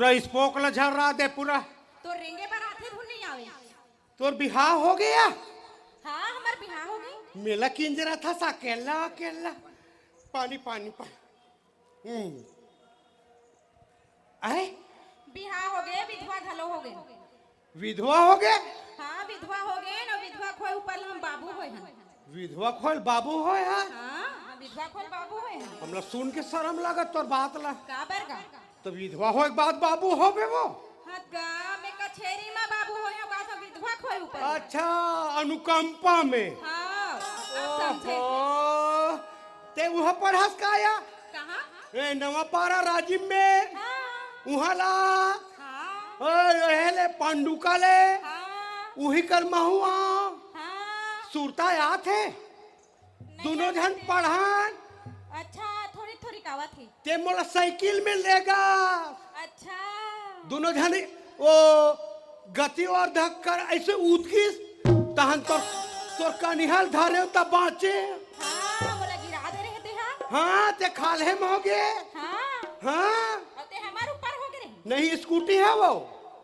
पूरा स्पोक ल झल रहा दे पूरा। तो रेंगे पर आते धुन नहीं आवे। तोर बिहाव हो गया? हाँ हमार बिहार हो गई। मेला किंजरा था सा अकेला अकेला। पानी पानी पानी। आए बिहार हो गए, विधवा घलो हो गए। विधवा हो गए? हाँ विधवा हो गए ना, विधवा खोए ऊपर हम बाबू होए हैं। विधवा खोल बाबू हो यार। हाँ विधवा खोए बाबू होए हैं। हमला सुन के शर्म लागत तोर बात ला। का बर का? तो विधवा हो एक बात बाबू हो बे वो। हाँ गाँव में कचेरी में बाबू होए हैं, का विधवा खोए ऊपर। अच्छा अनुकंपा में। हाँ अब समझे। ओहो, ते वहाँ पढ़ास का आया? कहाँ? ए नवापारा राजीव में। हाँ वहाँ ला। हाँ ओए ले पांडुका ले। हाँ वही कर महुआ। हाँ। सुरता याद है? दोनों जन पढ़ान। अच्छा थोड़ी थोड़ी कावा थी। ते मोला साइकिल में लेगा। अच्छा दोनों जन वो गति और धक्कर ऐसे उतकिस तहन तोर कनिहाल धारे तब बाँचे। हाँ बोला गिरा दे रहे थे। हाँ हाँ ते खाले में हो गए। हाँ हाँ और ते हमारे ऊपर हो गए। नहीं स्कूटी है वो।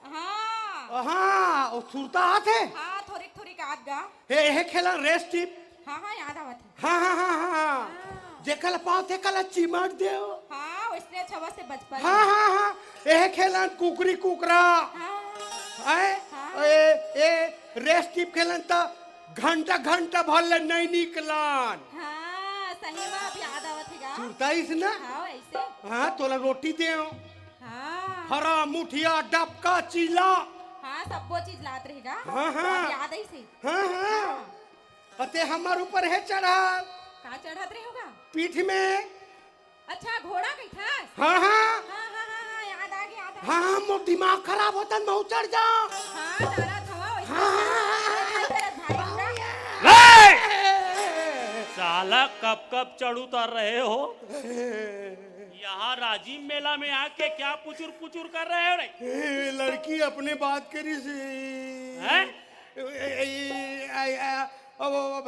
हाँ हाँ वो सुरता हाथ है। हाँ थोड़ी थोड़ी काट गा। हे खेला रेस टिप। हाँ हाँ याद आवत है। हाँ हाँ हाँ हाँ जेकल पाँव थे कल चिमट दे। हाँ इसलिए छवा से बचपन। हाँ हाँ हाँ ये खेलन कुकरी कुकरा। हाँ आए हाँ। ए रेस टिप खेलन त घंटा घंटा भर नहीं निकलन। हाँ सही में अब याद आवत है गा। सुरता इस ना। हाँ ऐसे। हाँ तोला रोटी दे। हाँ हरा मुठिया डबका चीला। हाँ सब वो चीज लात रहेगा। हाँ, हाँ। अब याद ऐसे। हाँ हाँ अते हमार ऊपर है चढ़ा कहाँ चढ़ात रहे होगा? पीठ में। अच्छा घोड़ा कहीं था। हाँ हाँ हाँ हाँ हाँ हाँ याद आ गया याद आ गया। हाँ मोर दिमाग खराब होता मैं उतर जा। हाँ डरा था वैसे। हाँ तेरा भाई होगा। साला कब कब चढ़ उतर रहे हो? यहाँ राजीव मेला में आके क्या पुचुर पुचुर कर रहे हो रे? लड़की अपने बात करी से। हैं?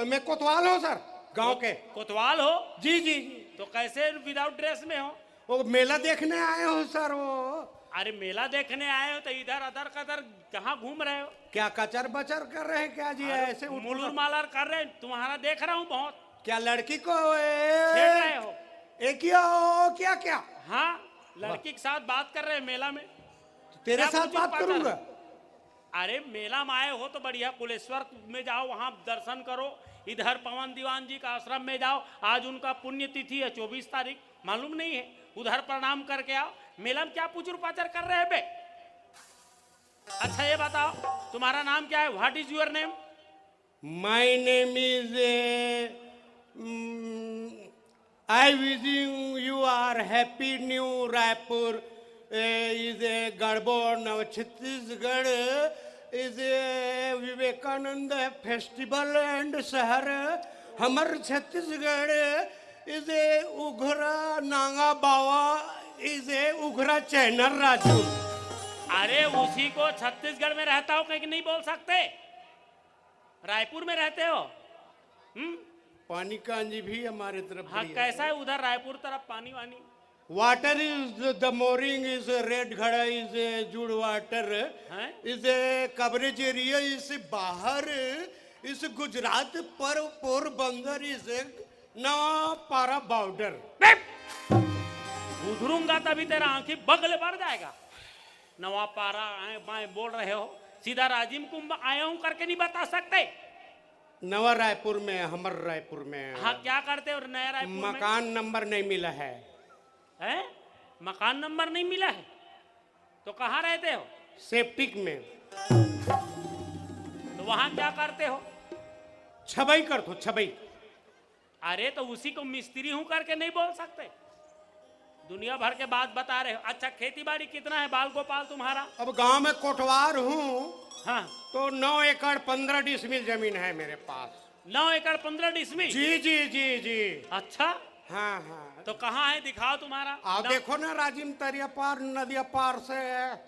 मैं कोतवाल हूँ सर गांव के। कोतवाल हो? जी जी तो कैसे विदाउट ड्रेस में हो? वो मेला देखने आए हो सर वो। अरे मेला देखने आए हो तो इधर अदर कदर कहाँ घूम रहे हो? क्या कचर बचर कर रहे हैं क्या जी? ऐसे मुलुर मालर कर रहे हैं, तुम्हारा देख रहा हूँ बहुत। क्या लड़की को छेड़ रहे हो? क्या क्या हाँ लड़की के साथ बात कर रहे हैं मेला में। तेरे क्या साथ पुचुर बात पाचर? करूंगा। अरे मेला में आए हो तो बढ़िया कुलेश्वर में जाओ, वहां दर्शन करो। इधर पवन दीवान जी का आश्रम में जाओ, आज उनका पुण्य तिथि है 24 तारीख, मालूम नहीं है? उधर प्रणाम करके आओ। मेला में क्या पुचुर पाचर कर रहे हैं बे? अच्छा ये बताओ तुम्हारा नाम क्या है? What is your name? My name is I wishing you are happy new Raipur is a गढ़बोर नव Chhattisgarh is a Vivekananda festival and शहर हमर छत्तीसगढ़ इज ए उघरा नांगा बावा इज ए उघरा चैनर राजू। अरे उसी को छत्तीसगढ़ में रहता हो कहीं नहीं बोल सकते? रायपुर में रहते हो? पानी का अंजी भी हमारे तरफ। हाँ कैसा है उधर रायपुर तरफ पानी वानी? Water is the mooring is red घड़ा इज जुड़ वाटर इज कवरेज एरिया इस बाहर इस गुजरात पर पोरबंदर इज नवापारा बॉर्डर। उधरूंगा तभी तेरा आंखी बगल भर जाएगा। नवापारा आए बाएं बोल रहे हो, सीधा राजीव कुंभ आया हूं करके नहीं बता सकते? नवा रायपुर में हमर रायपुर में। हाँ क्या करते हो नया रायपुर मकान नंबर नहीं मिला है। हैं? मकान नंबर नहीं मिला है तो कहाँ रहते हो? सेप्टिक में। तो वहां क्या करते हो? छबई कर दो छबई। अरे तो उसी को मिस्त्री हूं करके नहीं बोल सकते? दुनिया भर के बात बता रहे हो। अच्छा खेती बाड़ी कितना है बाल गोपाल तुम्हारा? अब गांव में कोटवार हूँ। हाँ तो 9 एकड़ 15 डिसमिल जमीन है मेरे पास। 9 एकड़ 15 डिसमिल? जी जी जी जी। अच्छा हाँ हाँ तो कहाँ है दिखाओ तुम्हारा। आप देखो ना राजीव तरिया पार नदिया पार से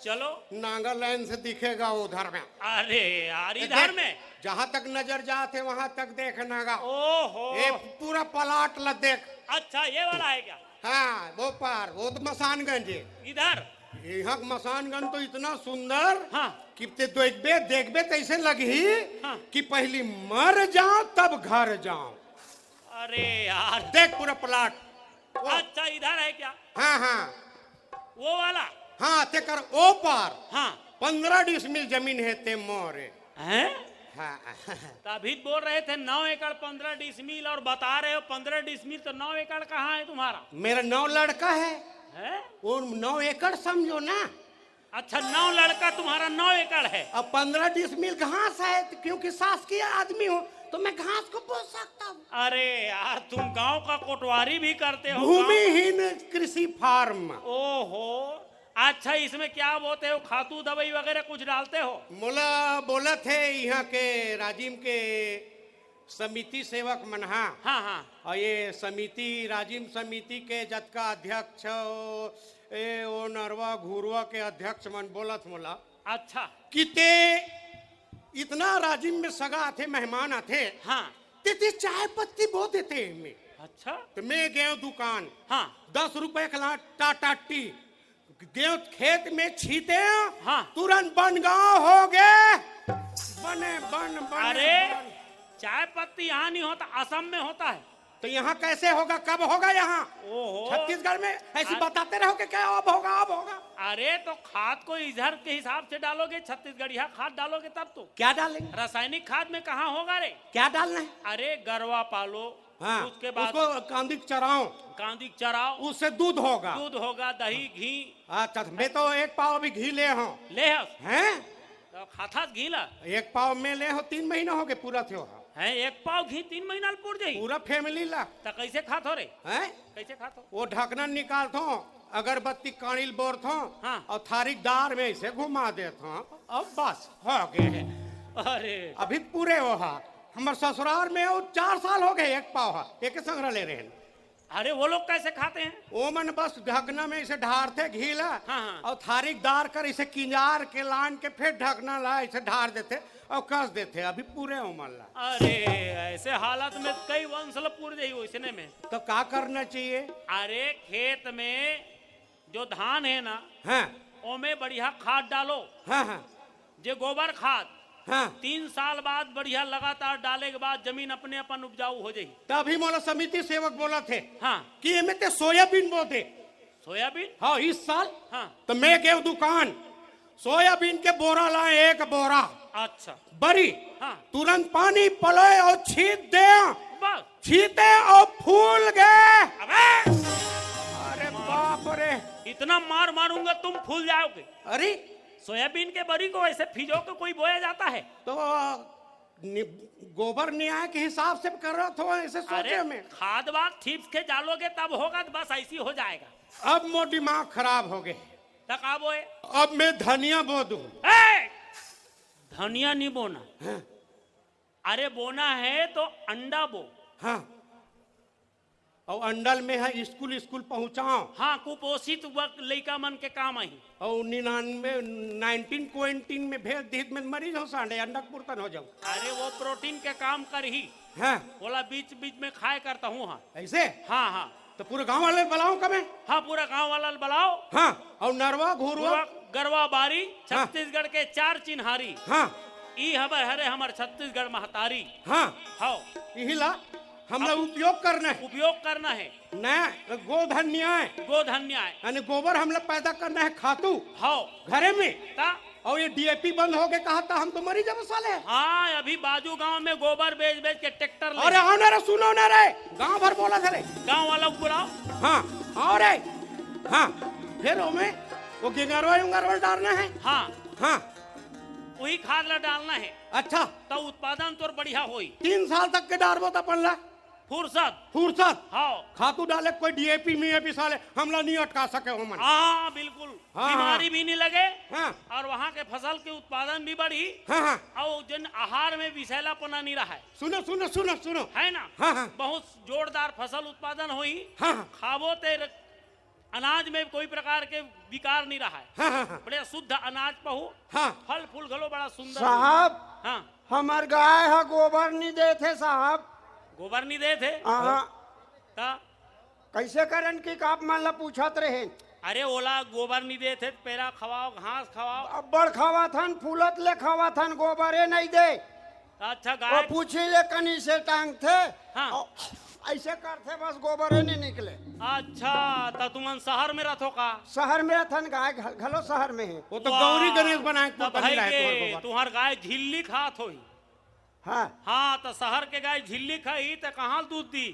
चलो नागालैंड से दिखेगा उधर में। अरे यार इधर में जहाँ तक नजर जाते वहाँ तक देखना गा। ओहो ये पूरा पलाट ला देख। अच्छा ये वाला है क्या? हाँ वो पार वो तो मसानगंज है। इधर यहाँ का मसानगंज तो इतना सुंदर हाँ कि ते देखबे तैसे लगी हाँ। कि पहली मर जाओ तब घर जाओ। अरे यार, देख पूरा प्लाट। अच्छा इधर है क्या? हाँ हाँ वो वाला? हाँ ते कर ओ पार हाँ 15 डिसमिल जमीन है ते मोरे। हैं? हाँ तभी बोल रहे थे 9 एकड़ 15 डिसमिल और बता रहे हो 15 डिसमिल, तो 9 एकड़ कहाँ है तुम्हारा? मेरा 9 लड़का है, है? वो 9 एकड़ समझो ना। अच्छा 9 लड़का तुम्हारा 9 एकड़ है। अब 15 डिसमिल घास है क्योंकि शासकीय आदमी हो तो मैं घास को बो सकता हूँ। अरे यार, तुम गांव का कोटवारी भी करते हो? भूमिहीन कृषि फार्म। ओहो, अच्छा इसमें क्या बोलते हो, खातू दवाई वगैरह कुछ डालते हो? बोला थे यहाँ के राजिम के समिति सेवक मनहा। हाँ हाँ और ये समिति राजिम समिति के जतका अध्यक्ष ओ नरवा घुरवा के अध्यक्ष मन बोलत मोला अच्छा किते इतना राजिम में सगा आथे मेहमान आथे हाँ ते चाय पत्ती बो देते में। अच्छा तो मैं गया दुकान हाँ 10 रुपए का टाटा टी गेहूं खेत में छीते हाँ। तुरंत बन गाँव हो गए बन। अरे चाय पत्ती यहाँ नहीं होता, असम में होता है। तो यहाँ कैसे होगा, कब होगा यहाँ? ओहो, छत्तीसगढ़ में ऐसी बताते रहो कि क्या अब होगा। अरे तो खाद को इधर के हिसाब से डालोगे, छत्तीसगढ़िया खाद डालोगे तब तो। क्या डालेंगे? रासायनिक खाद में कहाँ होगा रे? क्या डालना है? अरे गरवा पालो, हाँ, उसके बाद उसको कांदी चराओ, कांदी चराओ, उससे दूध होगा, दही घी। अच्छा मैं तो 1 पाव अभी घी ले हूँ। ले हैं? तो खाता घी ला 1 पाव में ले हो 3 महीना हो गए पूरा थे है, 1 पाव घी 3 महीना पूर जाई पूरा फैमिली ला। तो कैसे खात हो रे? हैं? कैसे खात हो? वो ढकना निकाल थो, अगरबत्ती काणिल बोर थो हाँ। और थारिक दार में ऐसे घुमा दे थो, अब बस हो गए। अरे अभी पूरे हो हमारे ससुराल में वो 4 साल हो गए 1 पाव एक संग्रह ले रहे हैं। अरे वो लोग कैसे खाते हैं? वो मन बस ढकना में इसे ढारते घी ला हाँ। और थारिक दार कर इसे किंजार के लान के फिर ढकना ला इसे ढार देते और कस देते। अभी पूरे उमर ला। अरे ऐसे हालत में कई वंशल पूर जाई वैसने में। तो क्या करना चाहिए? अरे खेत में जो धान है ना, हाँ ओमे बढ़िया खाद डालो। हाँ जे गोबर खाद हाँ 3 साल बाद बढ़िया लगातार डाले के बाद जमीन अपने अपन उपजाऊ हो जाई। तभी मोला समिति सेवक बोला थे हाँ कि एमे ते सोयाबीन बो दे। सोयाबीन? हाँ इस साल। हाँ तो मैं गए दुकान, सोयाबीन के बोरा लाए 1 बोरा अच्छा बड़ी। हाँ तुरंत पानी पलोए और छीट दे, बस। छीटे और फूल गए। अबे अरे बाप रे, इतना मार मारूंगा तुम फूल जाओगे। अरे सोयाबीन के बरी को ऐसे फिजो के कोई बोया जाता है? तो गोबर न्याय के हिसाब से कर रहा था ऐसे सोचे अरे में। खाद बाग ठीक से डालोगे तब होगा, तो बस ऐसी हो जाएगा। अब मो दिमाग खराब हो गए, तक आप बोए? अब मैं धनिया बो दूं। धनिया नहीं बोना। हाँ। अरे बोना है तो अंडा बो। हाँ और अंडल में है स्कूल पहुंचाओ। हाँ कुपोषित लड़का मन के काम आई। और 19 में भेज दी में मरीज हो सांडे अंडक पुरतन हो जाऊं। अरे वो प्रोटीन के काम कर ही। हाँ बोला बीच बीच में खाए करता हूँ। हाँ ऐसे। हाँ हाँ तो पूरे गांव वाले बुलाओ कब? हाँ पूरा गांव वाला बुलाओ। हाँ और नरवा घुरवा गरवा बारी छत्तीसगढ़ के 4 चिन्हारी। हाँ ई हबर हरे हमर छत्तीसगढ़ महतारी। हाँ हाँ यही ला हम लोग उपयोग करना है न गोधन न्याय। गोधन न्याय यानी गोबर हम लोग पैदा करना है खातू हाँ घरे में। ता और ये डीएपी बंद हो गए कहा था हम तो मरी जब साले। हाँ अभी बाजू गांव में गोबर बेच बेच के ट्रैक्टर ले। अरे आओ ना रे, सुनो ना रे, गांव भर बोला था रे। गांव वालों को बुलाओ। हाँ आओ रे। हाँ फिर हमें वो गिंगरवा डालना है। हाँ हाँ वही खाद ला डालना है। अच्छा तो उत्पादन तो बढ़िया होई। 3 साल तक के डालबो तो अपन ला फुर्सत। हाँ खातू डाले कोई डीएपी में साले हमला नहीं अटका सके हमन। हाँ बिल्कुल। हाँ, बीमारी भी नहीं लगे। हाँ और वहाँ के फसल के उत्पादन भी बढ़ी। हाँ हाँ और जन आहार में विषैलापना नहीं रहा है। सुनो है ना। हाँ हाँ बहुत जोरदार फसल उत्पादन हुई। हाँ हाँ खाबो ते अनाज में कोई प्रकार के विकार नहीं रहा है। हाँ हाँ बड़े शुद्ध अनाज पहु। हाँ फल फूल घलो बड़ा सुंदर। साहब हाँ हमार गाय है गोबर नहीं देते साहब। गोबर नहीं दे थे हाँ ता? कैसे करन की आप मान ला पूछत रहे। अरे ओला गोबर नहीं देते पेरा खवाओ घास खवाओ। अब बड़ खावा थन फूलत ले खावा थन गोबरे नहीं दे। अच्छा वो गाय पूछी ले कनी से टांग थे हाँ। और ऐसे करते बस गोबरे नहीं निकले। अच्छा तो तुम शहर में रहते का? शहर में थन गाय घलो शहर में है। वो तो गौरी गणेश बनाए के तब पता नहीं भाई रहे के गोबर। तुम्हार गाय झिल्ली खात होई। हाँ हाँ तो शहर के गाय झिल्ली खाई तो कहाँ दूध दी?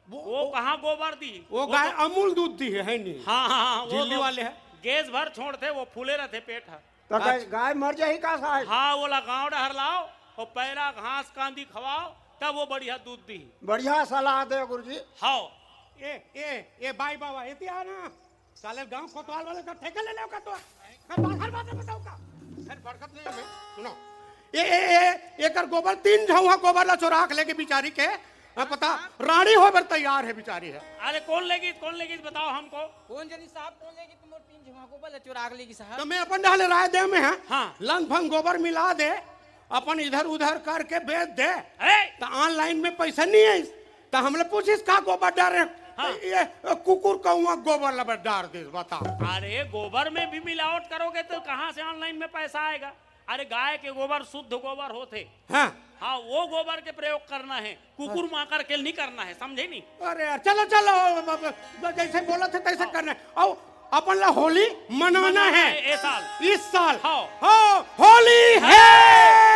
वो कहाँ गोबर दी? वो गाय अमूल दूध दी है नहीं? हाँ हाँ वो झिल्ली तो वाले है। गैस भर छोड़ते वो फूले रहते पेट है। तो गाय मर जाही का साहब? हाँ वो गाँव डहर लाओ और पैरा घास कांदी खवाओ तब वो बढ़िया दूध दी। बढ़िया सलाह दे गुरुजी। हाँ ए भाई बाबा ये आ ना साले गांव कोतवाल वाले का ठेका ले लो का तो हर बात बताओ का फिर बरकत नहीं है सुनो ए एकर गोबर 3 झौहा गोबर ला चोरा के लेके बिचारी के पता रानी होकर तैयार है बिचारी है। अरे कौन लेगी बताओ हमको। कौन जनी साहब कौन लेगी तुम 3 झुमा को बोले चुरा लेगी साहब। तो मैं अपन डाले राय दे में है हाँ। लंग फंग गोबर मिला दे अपन इधर उधर करके बेच दे तो ऑनलाइन में पैसा नहीं है तो हमने पूछिस का गोबर डाल रहे हाँ। ये कुकुर कौआ गोबर लबर डाल दे बताओ। अरे गोबर में भी मिलावट करोगे तो कहाँ से ऑनलाइन में पैसा आएगा? अरे गाय के गोबर शुद्ध गोबर होते। हाँ हाँ वो गोबर के प्रयोग करना है, कुकुर माकर के नहीं करना है, समझे नहीं? अरे यार चलो चलो जैसे बोला थे तैसे करना है और अपन ला होली मनाना है इस साल। इस साल। हाँ। हाँ होली है।